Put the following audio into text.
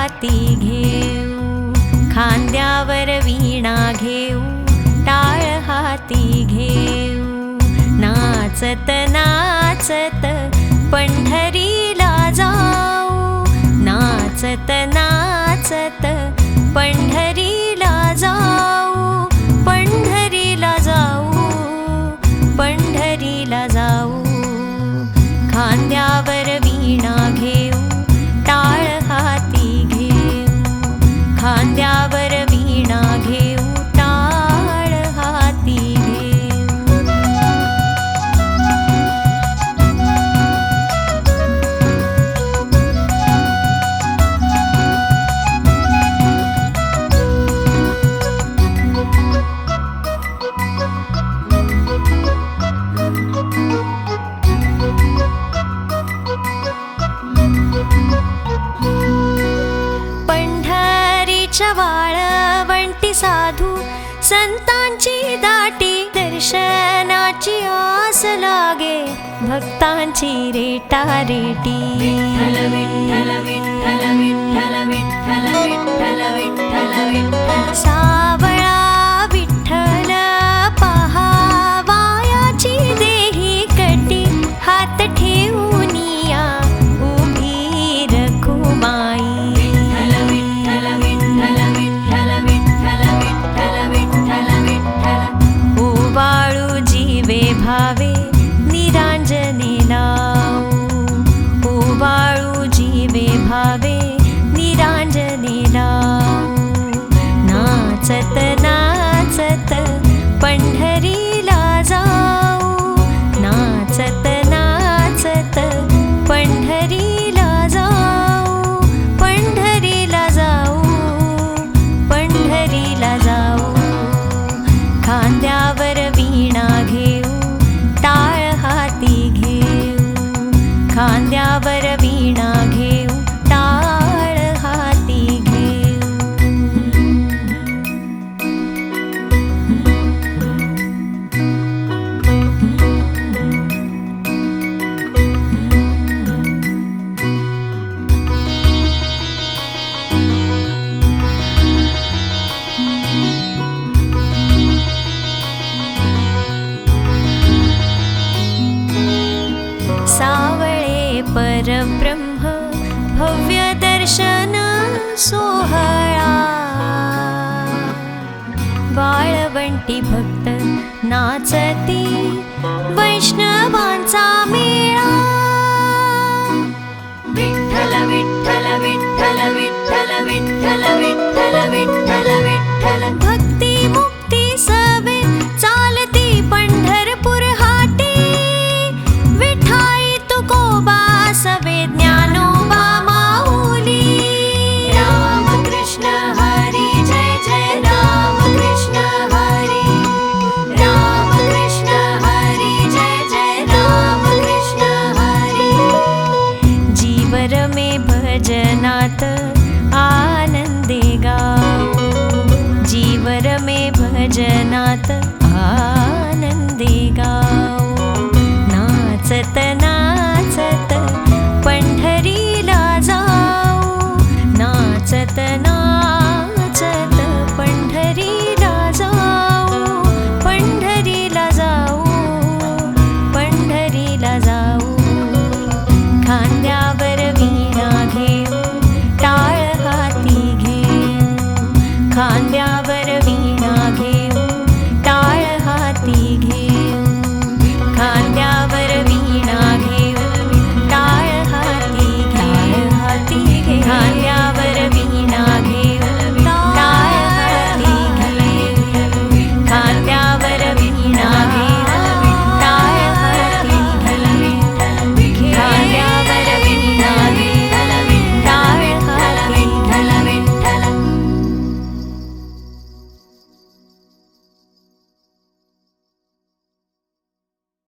हाती घेऊ, खांद्यावर वीणा घेऊ, टाळ हाती घेऊ, नाचत नाचत पंढरीला जाऊ, नाचत नाचत पंढरीला जाऊ, पंढरीला जाऊ, पंढरीला जाऊ, खांद्यावर वीणा घेऊ, टाळ हाती घेऊ, खांद्यावर वीणा घेऊ, टाळ हाती घेऊ. पंढरीच्या वाळवंटी साधू संतांची दाटी, दर्शनाची आस लागे भक्तांची रेटारेटी. विठ्ठल विठ्ठल विठ्ठल विठ्ठल विठ्ठल विठ्ठल विठ्ठल विठ्ठल, सावळा विठ्ठल पहावायाची देही कटी, हात ठेवून या उभी रखुमाई. ओवाळू जीवे भावे निरांजने लावू, ओवाळू जीवे भावे निरांजने लावू, नाचत नाचत पंढरीला जाऊ, नाचत नाचत पंढरीला जाऊ, पंढरीला जाऊ, पंढरीला जाऊ, खांद्यावर वीणा घेऊ, टाळ हाती घेऊ, खांद्यावर वीणा घेऊ, टाळ हाती घेऊ. सावळे परब्रह्म भव्य दर्शन सोहळा, वाळवंटी भक्त नाचती वैष्णवांचा मेळा.